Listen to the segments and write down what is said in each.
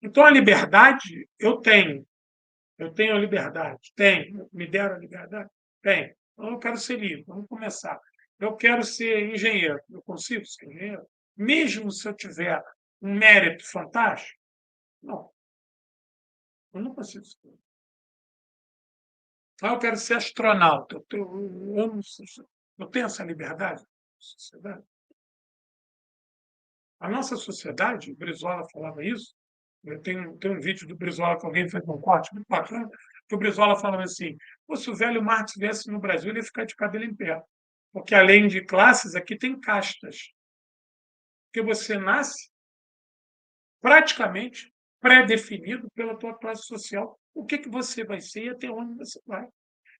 Então, a liberdade, eu tenho a liberdade, tenho, me deram a liberdade? Tenho. Então, eu quero ser livre, vamos começar. Eu quero ser engenheiro, eu consigo ser engenheiro? Mesmo se eu tiver um mérito fantástico? Não, eu não consigo ser. Eu quero ser astronauta, eu tenho essa liberdade na sociedade? A nossa sociedade, o Brizola falava isso, tem um vídeo do Brizola que alguém fez um corte muito bacana, que o Brizola falava assim: se o velho Marx viesse no Brasil, ele ia ficar de cabelo em pé. Porque, além de classes, aqui tem castas. Porque você nasce praticamente pré-definido pela tua classe social, o que você vai ser e até onde você vai.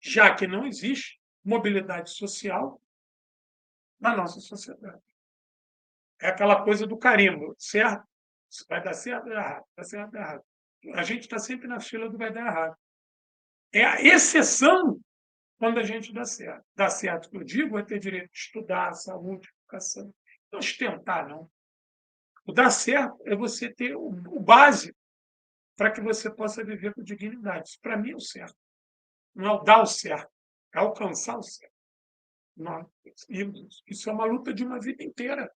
Já que não existe mobilidade social na nossa sociedade. É aquela coisa do carimbo, certo? Vai dar certo ou errado? Vai dar certo ou errado? A gente está sempre na fila do vai dar errado. É a exceção quando a gente dá certo. Dá certo, que eu digo, é ter direito de estudar, saúde, educação. Não ostentar, não. O dar certo é você ter o básico para que você possa viver com dignidade. Isso, para mim, é o certo. Não é o dar o certo, é alcançar o certo. Não, isso é uma luta de uma vida inteira.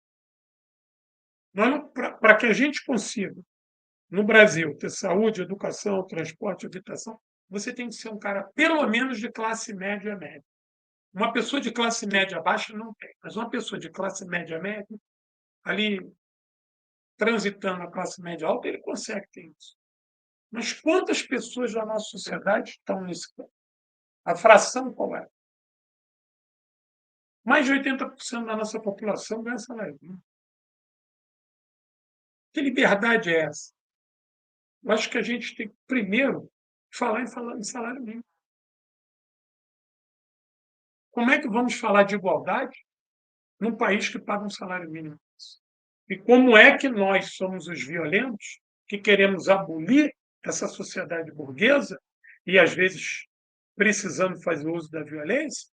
Para que a gente consiga, no Brasil, ter saúde, educação, transporte, habitação, você tem que ser um cara, pelo menos, de classe média média. Uma pessoa de classe média baixa não tem, mas uma pessoa de classe média média, ali transitando a classe média alta, ele consegue ter isso. Mas quantas pessoas da nossa sociedade estão nesse campo? A fração qual é? Mais de 80% da nossa população ganha salário mínimo. Que liberdade é essa? Eu acho que a gente tem que, primeiro, falar em salário mínimo. Como é que vamos falar de igualdade num país que paga um salário mínimo? E como é que nós somos os violentos que queremos abolir essa sociedade burguesa e, às vezes, precisando fazer uso da violência,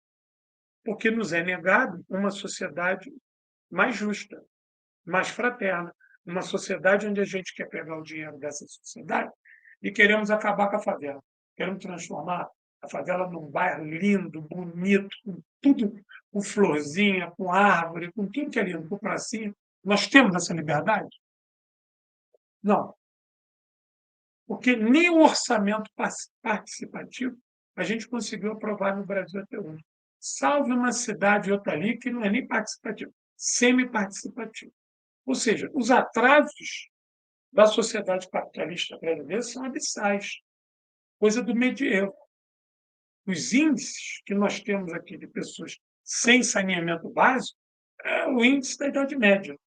porque nos é negado uma sociedade mais justa, mais fraterna, uma sociedade onde a gente quer pegar o dinheiro dessa sociedade e queremos acabar com a favela. Queremos transformar a favela num bairro lindo, bonito, com tudo, com florzinha, com árvore, com tudo que é lindo, com pracinha. Nós temos essa liberdade? Não, porque nem o orçamento participativo a gente conseguiu aprovar no Brasil até hoje. Salve uma cidade ou outra ali que não é nem participativo, semi-participativo. Ou seja, os atrasos da sociedade capitalista brasileira são abissais, coisa do medievo. Os índices que nós temos aqui de pessoas sem saneamento básico é o índice da Idade Média.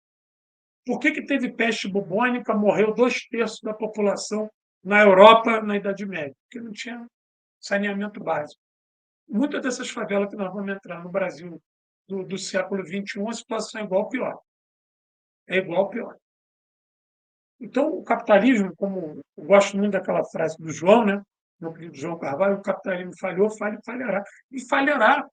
Por que teve peste bubônica, morreu 2/3 da população na Europa na Idade Média? Porque não tinha saneamento básico. Muitas dessas favelas que nós vamos entrar no Brasil do século XXI, a situação é igual ou pior. É igual ou pior. Então, o capitalismo, como eu gosto muito daquela frase do João, né? Meu querido João Carvalho, o capitalismo falhou, falhará. E falhará.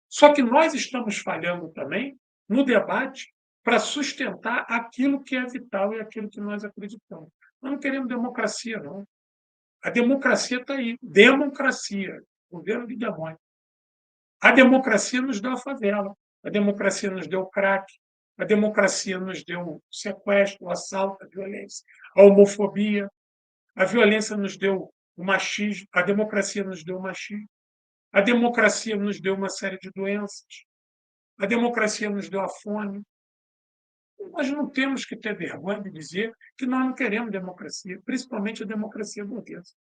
Só que nós estamos falhando também no debate para sustentar aquilo que é vital e aquilo que nós acreditamos. Nós não queremos democracia, não. A democracia está aí. Democracia. Governo de demônio. A democracia nos deu a favela. A democracia nos deu o crack. A democracia nos deu o sequestro, o assalto, a violência, a homofobia. A violência nos deu o machismo. A democracia nos deu o machismo. A democracia nos deu uma série de doenças. A democracia nos deu a fome. Nós não temos que ter vergonha de dizer que nós não queremos democracia, principalmente a democracia burguesa.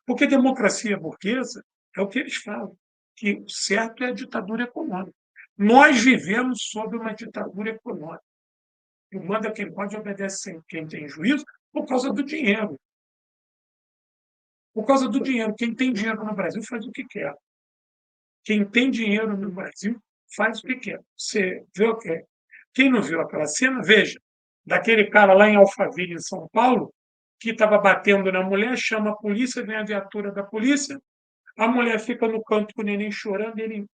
Porque democracia burguesa é o que eles falam, que o certo é a ditadura econômica. Nós vivemos sob uma ditadura econômica. E manda quem pode, obedece quem tem juízo, por causa do dinheiro. Por causa do dinheiro. Quem tem dinheiro no Brasil faz o que quer. Quem tem dinheiro no Brasil faz o que quer. Você vê o quê? Quem não viu aquela cena, veja, daquele cara lá em Alphaville, em São Paulo, que estava batendo na mulher, chama a polícia, vem a viatura da polícia, a mulher fica no canto com o neném chorando, ele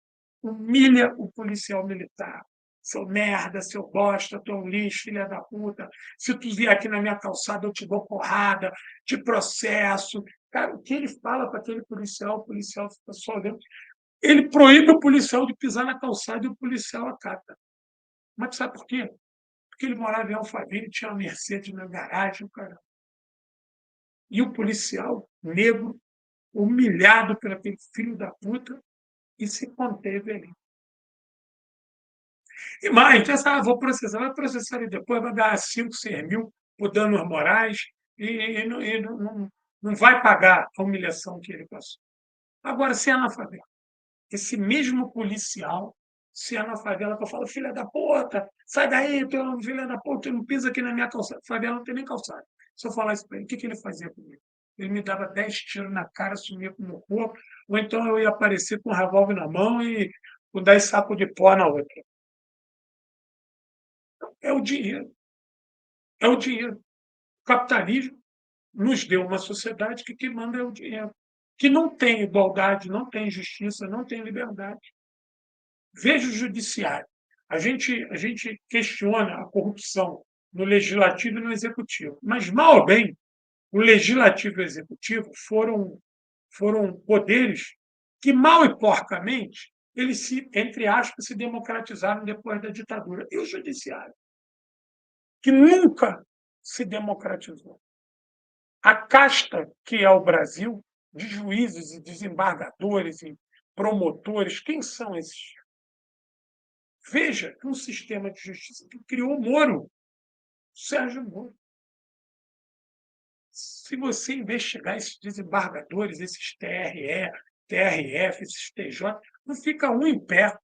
humilha o policial militar. seu merda, seu bosta, tu é um lixo, filha da puta. Se tu vier aqui na minha calçada, eu te dou porrada, te processo. Cara, o que ele fala para aquele policial, o policial fica só olhando. Ele proíbe o policial de pisar na calçada e o policial acata. Mas tu sabe por quê? Porque ele morava em Alphaville, tinha uma Mercedes na garagem, cara. E o policial negro, humilhado por aquele filho da puta, e se conteve ali. E mais, pensa, vou processar, vai processar ele depois, vai dar 5, 6 mil por danos morais e não vai pagar a humilhação que ele passou. Agora, se é na favela, esse mesmo policial, se é na favela, que eu falo, filha da puta, sai daí, tu é um filha da puta, tu não pisa aqui na minha calçada. Favela não tem nem calçada. Se eu falar isso para ele, o que ele fazia comigo? Ele me dava 10 tiros na cara, sumia com o meu corpo, ou então eu ia aparecer com um revólver na mão e com 10 sacos de pó na outra. É o dinheiro. É o dinheiro. O capitalismo nos deu uma sociedade que manda é o dinheiro, que não tem igualdade, não tem justiça, não tem liberdade. Veja o judiciário. A gente questiona a corrupção no legislativo e no executivo, mas, mal ou bem, o legislativo e o executivo foram poderes que, mal e porcamente, eles se, entre aspas, se democratizaram depois da ditadura. E o judiciário, que nunca se democratizou. A casta que é o Brasil, de juízes e desembargadores e promotores, quem são esses? Veja que um sistema de justiça que criou Moro, Sérgio Moro. Se você investigar esses desembargadores, esses TRE, TRF, esses TJ, não fica um em pé.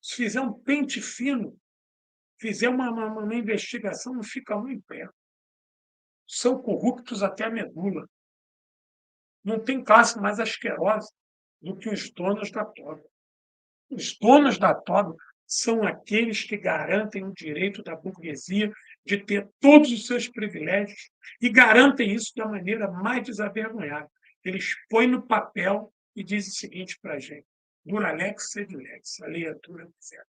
Se fizer um pente fino, fizer uma investigação, não fica um em pé. São corruptos até a medula. Não tem classe mais asquerosa do que os donos da toga. Os donos da toga são aqueles que garantem o direito da burguesia de ter todos os seus privilégios e garantem isso da maneira mais desavergonhada. Eles põem no papel e dizem o seguinte para a gente: dura lex sed lex, a lei é dura, certo?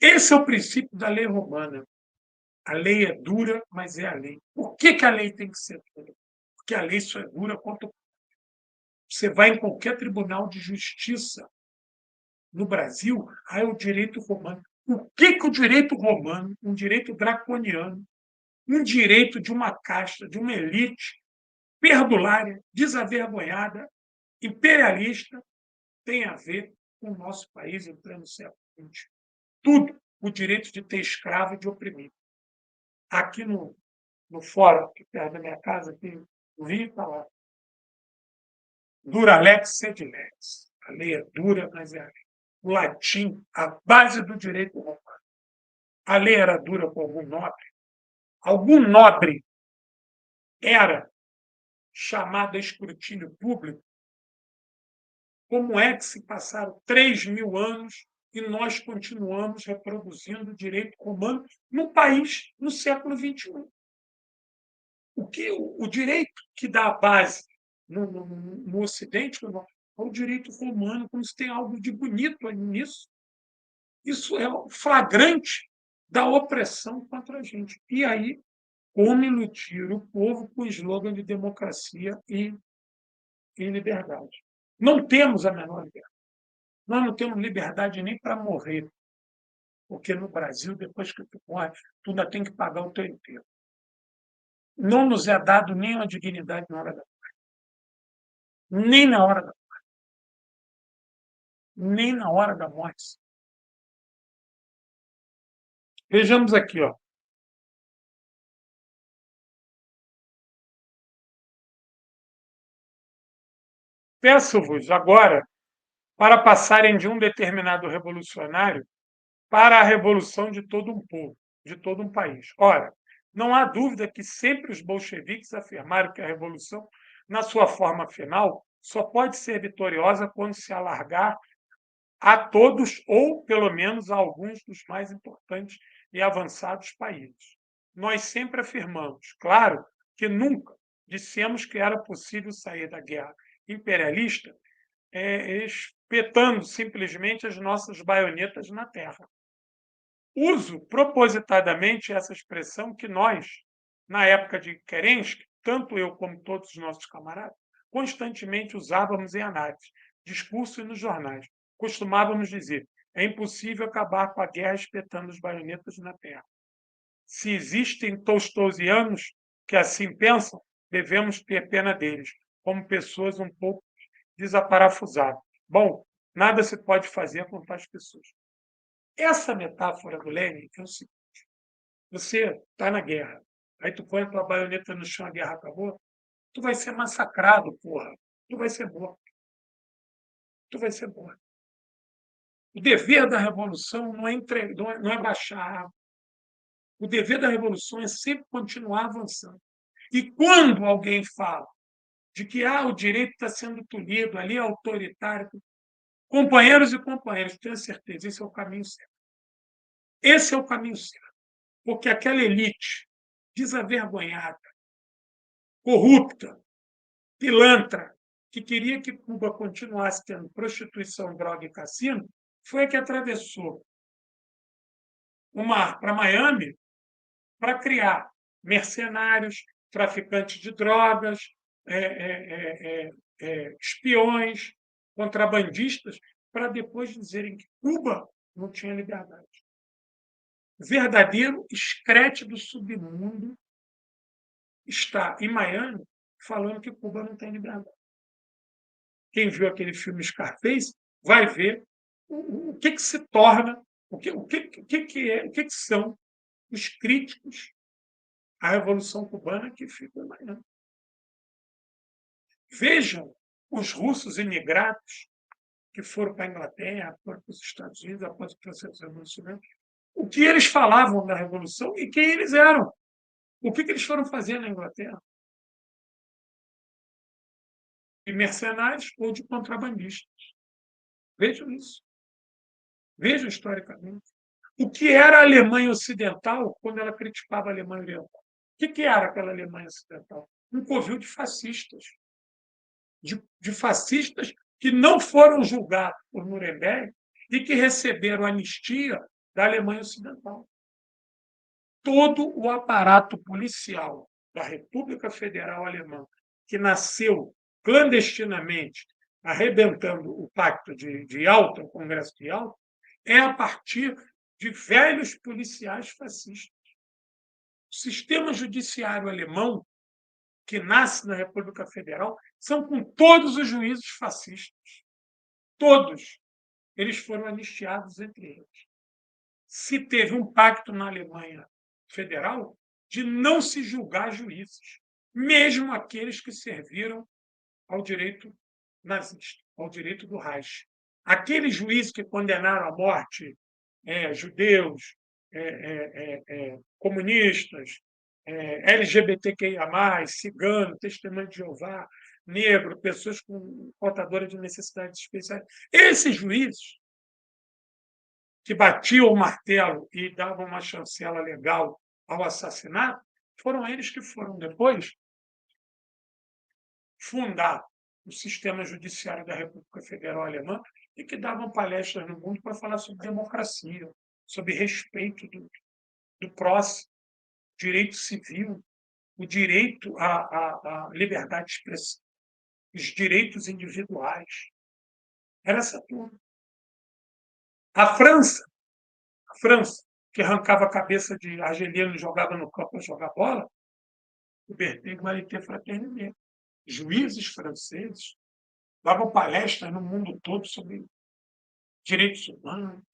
Esse é o princípio da lei romana. A lei é dura, mas é a lei. Por que a lei tem que ser dura? Porque a lei só é dura quanto você vai em qualquer tribunal de justiça no Brasil, é o direito romano. O que o direito romano, um direito draconiano, um direito de uma casta, de uma elite perdulária, desavergonhada, imperialista, tem a ver com o nosso país em pleno século XX? Tudo. O direito de ter escravo e de oprimir. Aqui no fórum, aqui perto da minha casa, aqui no Rio, está lá. Dura lex sed lex. A lei é dura, mas é a lei. O latim, a base do direito romano. A lei era dura com algum nobre? Algum nobre era chamado a escrutínio público? Como é que se passaram 3.000 anos e nós continuamos reproduzindo o direito romano no país no século XXI? O direito que dá a base no Ocidente é o direito romano, como se tem algo de bonito nisso. Isso é o flagrante da opressão contra a gente. E aí, como iludir o povo com o slogan de democracia e liberdade. Não temos a menor liberdade. Nós não temos liberdade nem para morrer. Porque no Brasil, depois que tu morre, tu ainda tem que pagar o teu enterro. Não nos é dado nenhuma dignidade na hora da morte. Nem na hora da morte. Nem na hora da morte. Vejamos aqui, ó. Peço-vos agora para passarem de um determinado revolucionário para a revolução de todo um povo, de todo um país. Ora, não há dúvida que sempre os bolcheviques afirmaram que a revolução, na sua forma final, só pode ser vitoriosa quando se alargar a todos, ou pelo menos a alguns dos mais importantes e avançados países. Nós sempre afirmamos, claro, que nunca dissemos que era possível sair da guerra imperialista espetando simplesmente as nossas baionetas na terra. Uso propositadamente essa expressão que nós, na época de Kerensky, tanto eu como todos os nossos camaradas, constantemente usávamos em análise, discurso e nos jornais. Costumávamos dizer: é impossível acabar com a guerra espetando as baionetas na terra. Se existem tolstoianos que assim pensam, devemos ter pena deles, como pessoas um pouco desaparafusadas. Bom, nada se pode fazer com tais pessoas. Essa metáfora do Lenin é o seguinte: você está na guerra, aí tu põe a tua baioneta no chão, a guerra acabou, tu vai ser massacrado, porra. Tu vai ser morto. Tu vai ser morto. O dever da revolução não é baixar a arma. O dever da revolução é sempre continuar avançando. E quando alguém fala de que o direito está sendo tolhido, ali é autoritário, companheiros e companheiras, tenho certeza, esse é o caminho certo. Esse é o caminho certo. Porque aquela elite desavergonhada, corrupta, pilantra, que queria que Cuba continuasse tendo prostituição, droga e cassino, foi a que atravessou o mar para Miami para criar mercenários, traficantes de drogas, espiões, contrabandistas, para depois dizerem que Cuba não tinha liberdade. Verdadeiro escrete do submundo está em Miami falando que Cuba não tem liberdade. Quem viu aquele filme Scarface vai ver o que se torna, o que são os críticos à Revolução Cubana que ficam em Miami. Vejam os russos imigrados que foram para a Inglaterra, foram para os Estados Unidos após o processo revolucionário, o que eles falavam da Revolução e quem eles eram. O que eles foram fazer na Inglaterra? De mercenários ou de contrabandistas. Vejam isso. Vejam historicamente. O que era a Alemanha Ocidental quando ela criticava a Alemanha Oriental? O que era aquela Alemanha Ocidental? Um covil de fascistas. De fascistas que não foram julgados por Nuremberg e que receberam anistia da Alemanha Ocidental. Todo o aparato policial da República Federal Alemã, que nasceu clandestinamente, arrebentando o Pacto de Yalta, o Congresso de Yalta, é a partir de velhos policiais fascistas. O sistema judiciário alemão, que nasce na República Federal, são com todos os juízes fascistas. Todos. Eles foram anistiados entre eles. Se teve um pacto na Alemanha Federal de não se julgar juízes, mesmo aqueles que serviram ao direito nazista, ao direito do Reich. Aqueles juízes que condenaram à morte judeus, comunistas, LGBTQIA+, cigano, testemunho de Jeová, negro, pessoas portadoras de necessidades especiais. Esses juízes que batiam o martelo e davam uma chancela legal ao assassinato, foram eles que foram depois fundar o sistema judiciário da República Federal Alemã e que davam palestras no mundo para falar sobre democracia, sobre respeito do próximo, direito civil, o direito à liberdade de expressão, os direitos individuais. Era essa turma. A França, que arrancava a cabeça de argelino e jogava no campo para jogar bola, liberté, égalité, fraternité. Juízes franceses davam palestras no mundo todo sobre direitos humanos,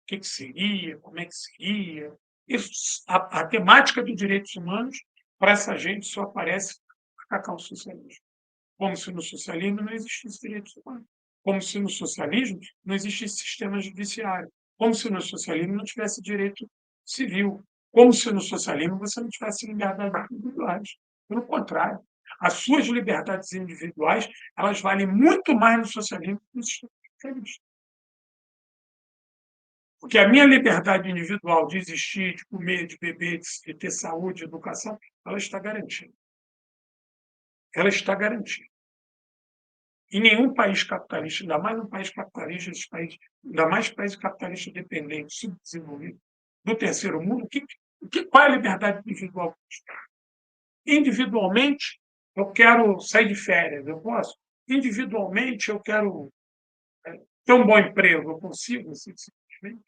o que seria, como é que seria. Isso, a temática dos direitos humanos, para essa gente, só aparece para atacar o socialismo. Como se no socialismo não existisse direitos humanos. Como se no socialismo não existisse sistema judiciário. Como se no socialismo não tivesse direito civil. Como se no socialismo você não tivesse liberdades individuais. Pelo contrário, as suas liberdades individuais elas valem muito mais no socialismo que no sistema capitalista. Porque a minha liberdade individual de existir, de comer, de beber, de ter saúde, de educação, ela está garantida. Ela está garantida. Em nenhum país capitalista, ainda mais um país capitalista, esses países, ainda mais países capitalistas dependentes, subdesenvolvidos, do terceiro mundo, qual é a liberdade individual? Individualmente, eu quero sair de férias, eu posso. Individualmente, eu quero ter um bom emprego, eu consigo, assim, simplesmente.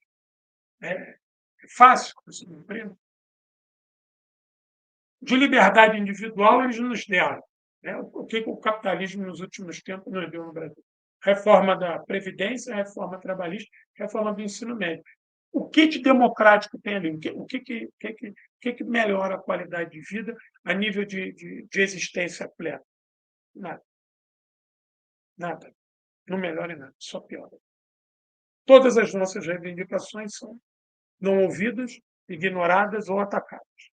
É fácil conseguir um emprego. De liberdade individual, eles nos deram. Né? O que o capitalismo nos últimos tempos nos deu no Brasil? Reforma da Previdência, reforma trabalhista, reforma do ensino médio. O que de democrático tem ali? O que melhora a qualidade de vida a nível de existência plena? Nada, nada. Não melhora em nada, só piora. Todas as nossas reivindicações são não ouvidas, ignoradas ou atacadas.